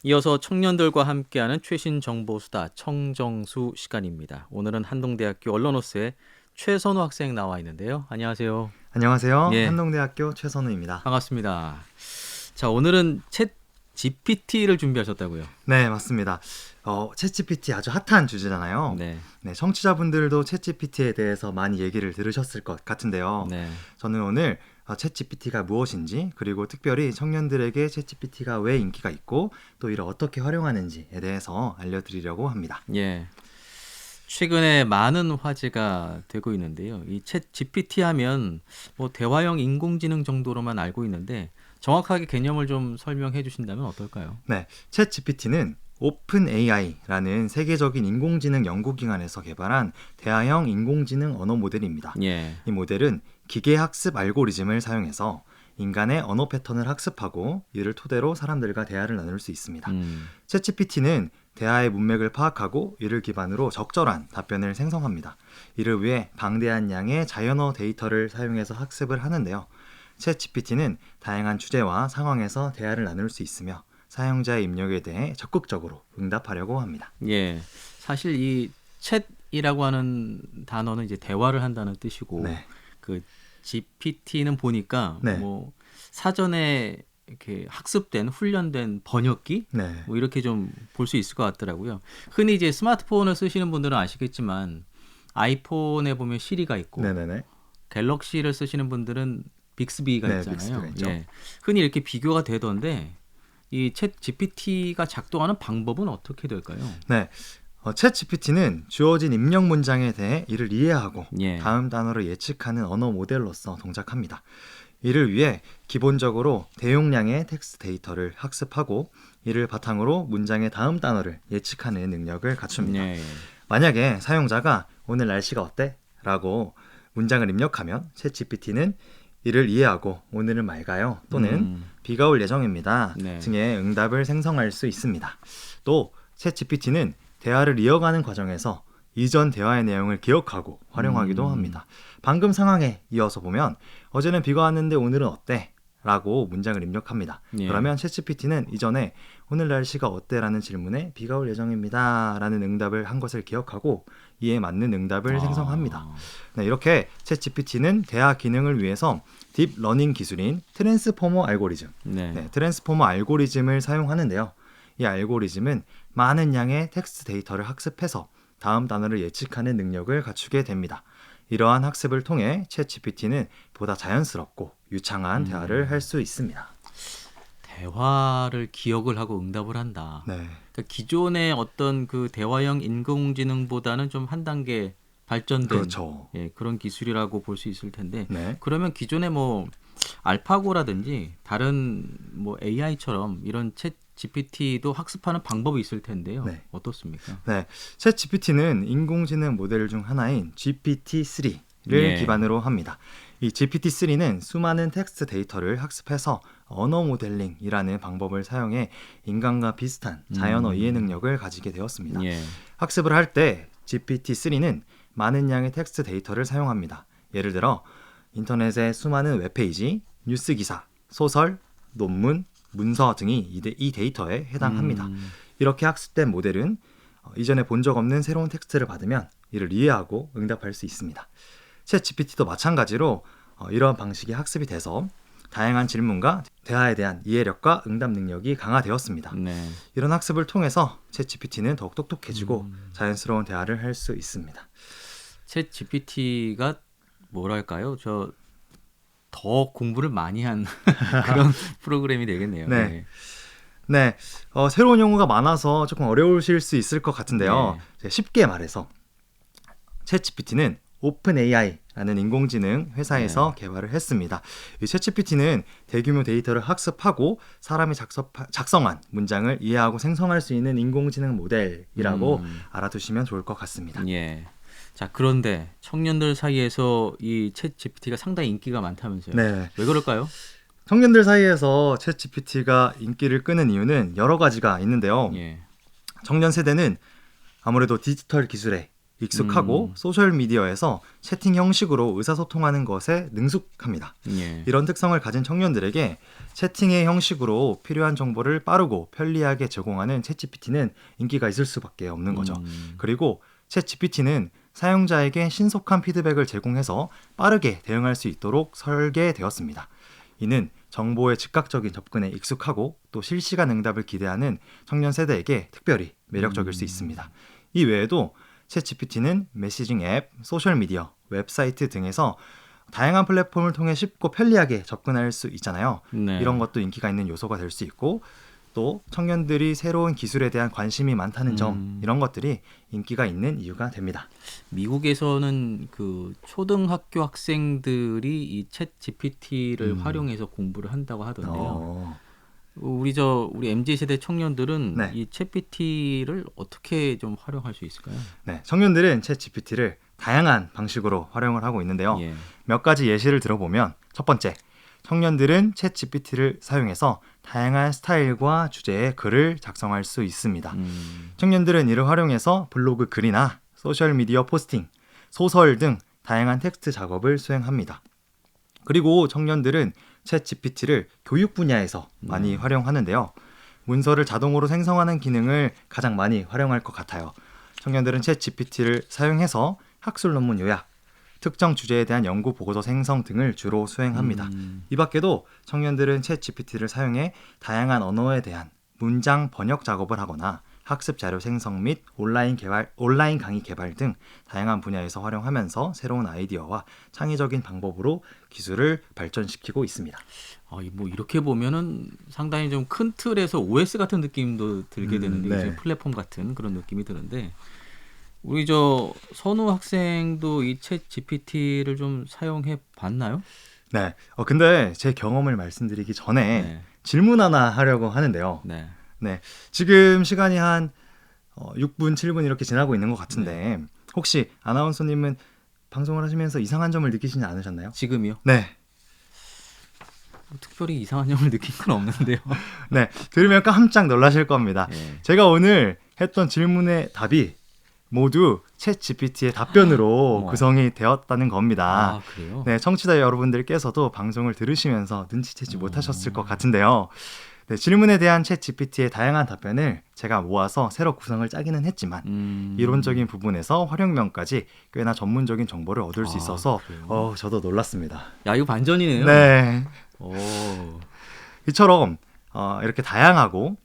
이어서 청년들과 함께하는 최신 정보 수다 청정수 시간입니다. 오늘은 한동대학교 언론노스의 최선우 학생 나와 있는데요. 안녕하세요. 안녕하세요. 예, 한동대학교 최선우입니다. 반갑습니다. 자, 오늘은 챗 GPT를 준비하셨다고요? 네, 맞습니다. 챗GPT 아주 핫한 주제잖아요. 네, 네, 청취자분들도 챗GPT에 대해서 많이 얘기를 들으셨을 것 같은데요. 네, 저는 오늘 챗GPT가 무엇인지, 그리고 특별히 청년들에게 챗GPT가 왜 인기가 있고 또 이를 어떻게 활용하는지에 대해서 알려드리려고 합니다. 예. 최근에 많은 화제가 되고 있는데요. 이 챗 GPT 하면 뭐 대화형 인공지능 정도로만 알고 있는데 정확하게 개념을 좀 설명해 주신다면 어떨까요? 네, 챗GPT는 오픈 AI라는 세계적인 인공지능 연구기관에서 개발한 대화형 인공지능 언어 모델입니다. 예. 이 모델은 기계학습 알고리즘을 사용해서 인간의 언어 패턴을 학습하고 이를 토대로 사람들과 대화를 나눌 수 있습니다. 음. 챗GPT는 대화의 문맥을 파악하고 이를 기반으로 적절한 답변을 생성합니다. 이를 위해 방대한 양의 자연어 데이터를 사용해서 학습을 하는데요. 챗GPT는 다양한 주제와 상황에서 대화를 나눌 수 있으며 사용자의 입력에 대해 적극적으로 응답하려고 합니다. 예. 사실 이 챗이라고 하는 단어는 이제 대화를 한다는 뜻이고 네, 그 GPT는 보니까 네, 뭐 사전에 이렇게 학습된 훈련된 번역기 네, 뭐 이렇게 좀 볼 수 있을 것 같더라고요. 흔히 이제 스마트폰을 쓰시는 분들은 아시겠지만 아이폰에 보면 시리가 있고 네, 네, 네, 갤럭시를 쓰시는 분들은 빅스비가 네, 빅스비가 있잖아요. 있죠. 예. 흔히 이렇게 비교가 되던데 이 챗 GPT가 작동하는 방법은 어떻게 될까요? 네, 챗GPT는 주어진 입력 문장에 대해 이를 이해하고 예. 다음 단어를 예측하는 언어 모델로서 동작합니다. 이를 위해 기본적으로 대용량의 텍스트 데이터를 학습하고 이를 바탕으로 문장의 다음 단어를 예측하는 능력을 갖춥니다. 예. 만약에 사용자가 오늘 날씨가 어때? 라고 문장을 입력하면 챗GPT는 이를 이해하고 오늘은 맑아요 또는 음. 비가 올 예정입니다 네. 등의 응답을 생성할 수 있습니다. 또 챗GPT는 대화를 이어가는 과정에서 이전 대화의 내용을 기억하고 활용하기도 합니다. 방금 상황에 이어서 보면 어제는 비가 왔는데 오늘은 어때? 라고 문장을 입력합니다. 예. 그러면 챗GPT는 이전에 오늘 날씨가 어때? 라는 질문에 비가 올 예정입니다 라는 응답을 한 것을 기억하고 이에 맞는 응답을 생성합니다. 네, 이렇게 챗GPT는 대화 기능을 위해서 딥러닝 기술인 트랜스포머 알고리즘, 네. 트랜스포머 알고리즘을 사용하는데요. 이 알고리즘은 많은 양의 텍스트 데이터를 학습해서 다음 단어를 예측하는 능력을 갖추게 됩니다. 이러한 학습을 통해 챗GPT는 보다 자연스럽고 유창한 대화를 할 수 있습니다. 대화를 기억을 하고 응답을 한다. 네, 그러니까 기존의 어떤 그 대화형 인공지능보다는 좀 한 단계 발전된 그렇죠. 예, 그런 기술이라고 볼 수 있을 텐데 네, 그러면 기존에 뭐 알파고라든지 다른 뭐 AI처럼 이런 챗 GPT도 학습하는 방법이 있을 텐데요. 네. 어떻습니까? 네, 챗GPT는 인공지능 모델 중 하나인 GPT-3를 예. 기반으로 합니다. 이 GPT-3는 수많은 텍스트 데이터를 학습해서 언어 모델링이라는 방법을 사용해 인간과 비슷한 자연어 이해 능력을 가지게 되었습니다. 예. 학습을 할 때 GPT-3는 많은 양의 텍스트 데이터를 사용합니다. 예를 들어 인터넷의 수많은 웹페이지, 뉴스 기사, 소설, 논문, 문서 등이 이 데이터에 해당합니다. 이렇게 학습된 모델은 이전에 본 적 없는 새로운 텍스트를 받으면 이를 이해하고 응답할 수 있습니다. 챗 GPT도 마찬가지로 이러한 방식의 학습이 돼서 다양한 질문과 대화에 대한 이해력과 응답 능력이 강화되었습니다. 네. 이런 학습을 통해서 챗 GPT는 더욱 똑똑해지고 자연스러운 대화를 할 수 있습니다. 챗 GPT가 뭐랄까요? 저 더 공부를 많이 한 그런 프로그램이 되겠네요. 네. 예. 네, 새로운 용어가 많아서 조금 어려우실 수 있을 것 같은데요. 쉽게 말해서 챗GPT는 오픈 AI라는 인공지능 회사에서 개발을 했습니다. 이 챗GPT는 대규모 데이터를 학습하고 사람이 작성한 문장을 이해하고 생성할 수 있는 인공지능 모델이라고 알아두시면 좋을 것 같습니다. 예. 자, 그런데 청년들 사이에서 이 챗 GPT가 상당히 인기가 많다면서요. 네, 왜 그럴까요? 청년들 사이에서 챗GPT가 인기를 끄는 이유는 여러 가지가 있는데요. 예. 청년 세대는 아무래도 디지털 기술에 익숙하고 소셜미디어에서 채팅 형식으로 의사소통하는 것에 능숙합니다. 예. 이런 특성을 가진 청년들에게 채팅의 형식으로 필요한 정보를 빠르고 편리하게 제공하는 챗GPT는 인기가 있을 수밖에 없는 거죠. 그리고 챗GPT는 사용자에게 신속한 피드백을 제공해서 빠르게 대응할 수 있도록 설계되었습니다. 이는 정보의 즉각적인 접근에 익숙하고 또 실시간 응답을 기대하는 청년 세대에게 특별히 매력적일 수 있습니다. 이 외에도 챗GPT는 메시징 앱, 소셜미디어, 웹사이트 등에서 다양한 플랫폼을 통해 쉽고 편리하게 접근할 수 있잖아요. 네. 이런 것도 인기가 있는 요소가 될 수 있고 또 청년들이 새로운 기술에 대한 관심이 많다는 점 이런 것들이 인기가 있는 이유가 됩니다. 미국에서는 그 초등학교 학생들이 이 챗 GPT를 활용해서 공부를 한다고 하던데요. 우리 MZ 세대 청년들은 네. 이 챗GPT를 어떻게 좀 활용할 수 있을까요? 네, 청년들은 챗GPT를 다양한 방식으로 활용을 하고 있는데요. 예. 몇 가지 예시를 들어보면 첫 번째, 청년들은 챗GPT를 사용해서 다양한 스타일과 주제의 글을 작성할 수 있습니다. 청년들은 이를 활용해서 블로그 글이나 소셜미디어 포스팅, 소설 등 다양한 텍스트 작업을 수행합니다. 그리고 청년들은 챗GPT를 교육 분야에서 많이 활용하는데요. 문서를 자동으로 생성하는 기능을 가장 많이 활용할 것 같아요. 청년들은 챗GPT를 사용해서 학술 논문 요약, 특정 주제에 대한 연구 보고서 생성 등을 주로 수행합니다. 이 밖에도 청년들은 챗GPT를 사용해 다양한 언어에 대한 문장 번역 작업을 하거나 학습 자료 생성 및 온라인 강의 개발 등 다양한 분야에서 활용하면서 새로운 아이디어와 창의적인 방법으로 기술을 발전시키고 있습니다. 뭐 이렇게 보면은 상당히 좀 큰 틀에서 OS 같은 느낌도 들게 되는데 네. 요즘 플랫폼 같은 그런 느낌이 드는데 우리 저 선우 학생도 이 챗 GPT를 좀 사용해 봤나요? 네. 근데 제 경험을 말씀드리기 전에 네. 질문 하나 하려고 하는데요. 네. 네. 지금 시간이 한 6분, 7분 이렇게 지나고 있는 것 같은데 혹시 아나운서님은 방송을 하시면서 이상한 점을 느끼시지 않으셨나요? 지금이요? 네. 특별히 이상한 점을 느낀 건 없는데요. 네. 들으면 깜짝 놀라실 겁니다. 예. 제가 오늘 했던 질문의 답이 모두 챗 GPT의 답변으로 어머. 구성이 되었다는 겁니다. 그래요? 네, 청취자 여러분들께서도 방송을 들으시면서 눈치채지 못하셨을 것 같은데요. 네, 질문에 대한 챗 GPT의 다양한 답변을 제가 모아서 새로 구성을 짜기는 했지만 이론적인 부분에서 활용면까지 꽤나 전문적인 정보를 얻을 수 있어서 그래요? 저도 놀랐습니다. 야, 이거 반전이네요. 네, 오. 이처럼 이렇게 다양하고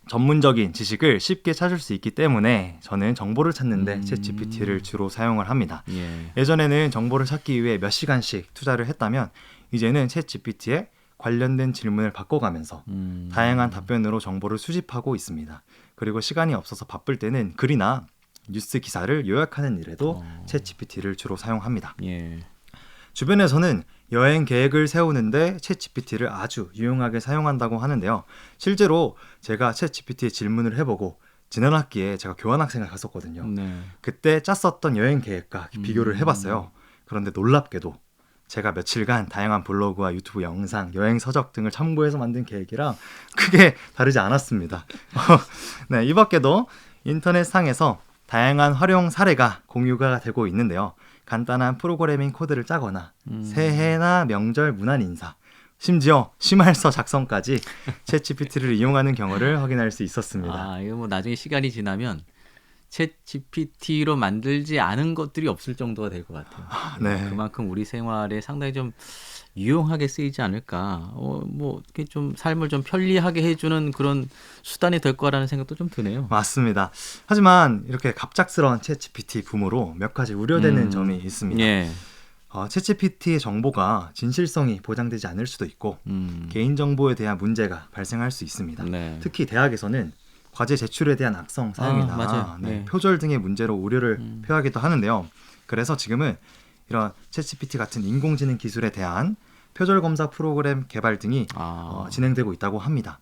전문적인 지식을 쉽게 찾을 수 있기 때문에 저는 정보를 찾는데 챗 GPT를 주로 사용을 합니다. 예. 예전에는 정보를 찾기 위해 몇 시간씩 투자를 했다면 이제는 챗 GPT에 관련된 질문을 바꿔가면서 다양한 답변으로 정보를 수집하고 있습니다. 그리고 시간이 없어서 바쁠 때는 글이나 뉴스 기사를 요약하는 일에도 챗 GPT를 주로 사용합니다. 예. 주변에서는 여행 계획을 세우는데 챗 GPT를 아주 유용하게 사용한다고 하는데요. 실제로 제가 챗 GPT에 질문을 해보고 지난 학기에 제가 교환학생을 갔었거든요. 네. 그때 짰었던 여행 계획과 비교를 해봤어요. 그런데 놀랍게도 제가 며칠간 다양한 블로그와 유튜브 영상, 여행 서적 등을 참고해서 만든 계획이랑 크게 다르지 않았습니다. 네, 이 밖에도 인터넷상에서 다양한 활용 사례가 공유가 되고 있는데요. 간단한 프로그래밍 코드를 짜거나 새해나 명절 문안 인사, 심지어 심할서 작성까지 챗 GPT를 이용하는 경우를 확인할 수 있었습니다. 이거 뭐 나중에 시간이 지나면 챗 GPT로 만들지 않은 것들이 없을 정도가 될 것 같아요. 네. 그만큼 우리 생활에 상당히 좀 유용하게 쓰이지 않을까. 뭐 이렇게 좀 삶을 좀 편리하게 해주는 그런 수단이 될 거라는 생각도 좀 드네요. 맞습니다. 하지만 이렇게 갑작스러운 챗 GPT 붐으로 몇 가지 우려되는 점이 있습니다. 예. 챗 GPT의 정보가 진실성이 보장되지 않을 수도 있고 개인정보에 대한 문제가 발생할 수 있습니다. 네. 특히 대학에서는 과제 제출에 대한 악성 사용이나 맞아요. 네. 표절 등의 문제로 우려를 표하기도 하는데요. 그래서 지금은 이런 챗GPT 같은 인공지능 기술에 대한 표절 검사 프로그램 개발 등이 진행되고 있다고 합니다.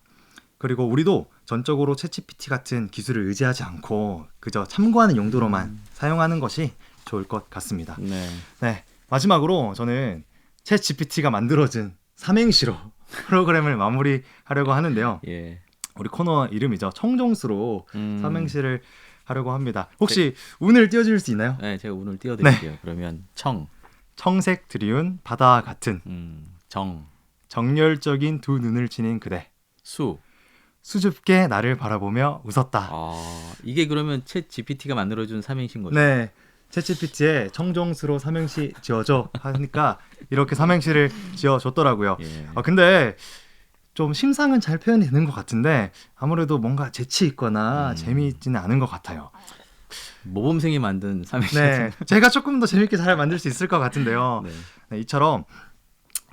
그리고 우리도 전적으로 챗GPT 같은 기술을 의지하지 않고 그저 참고하는 용도로만 사용하는 것이 좋을 것 같습니다. 네. 네, 마지막으로 저는 챗GPT가 만들어진 삼행시로 프로그램을 마무리하려고 하는데요. 예. 우리 코너 이름이죠. 청정수로 음. 삼행시를 하려고 합니다. 혹시 운을 띄워줄 수 있나요? 네, 제가 운을 띄워드릴게요. 그러면 청색 드리운 바다와 같은 정, 정열적인 두 눈을 지닌 그대. 수. 수줍게 나를 바라보며 웃었다. 이게 그러면 챗 GPT가 만들어준 삼행시인 거죠? 네. 챗GPT에 청정수로 삼행시 지어줘 하니까 이렇게 삼행시를 지어줬더라고요. 예. 근데 좀 심상은 잘 표현이 되는 것 같은데 아무래도 뭔가 재치 있거나 재미있지는 않은 것 같아요. 모범생이 만든 삼행시. 네, 제가 조금 더 재밌게 잘 만들 수 있을 것 같은데요. 네. 네, 이처럼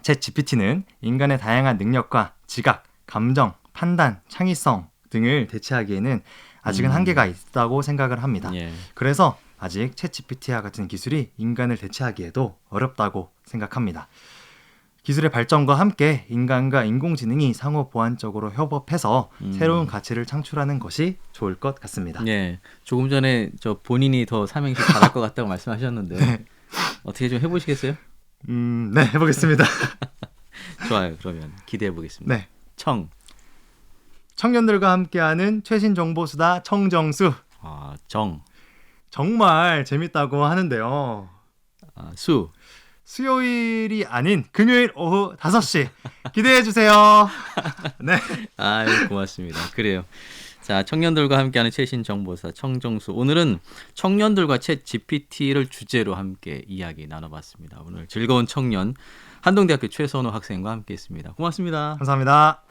챗GPT는 인간의 다양한 능력과 지각, 감정, 판단, 창의성 등을 대체하기에는 아직은 한계가 있다고 생각을 합니다. 예. 그래서 아직 챗GPT와 같은 기술이 인간을 대체하기에도 어렵다고 생각합니다. 기술의 발전과 함께 인간과 인공지능이 상호 보완적으로 협업해서 새로운 가치를 창출하는 것이 좋을 것 같습니다. 예. 조금 전에 저 본인이 더 삼행시 잘할 것 같다고 말씀하셨는데 네. 어떻게 좀 해보시겠어요? 네, 해보겠습니다. 좋아요. 그러면 기대해 보겠습니다. 네. 청년들과 함께하는 최신 정보 수다 청정수. 정, 정말 재밌다고 하는데요. 수. 수요일이 아닌 금요일 오후 5시 기대해 주세요. 네. 아유, 고맙습니다. 그래요. 자, 청년들과 함께하는 최신 정보사 청정수. 오늘은 청년들과 챗 GPT를 주제로 함께 이야기 나눠봤습니다. 오늘 즐거운 청년 한동대학교 최선호 학생과 함께했습니다. 고맙습니다. 감사합니다.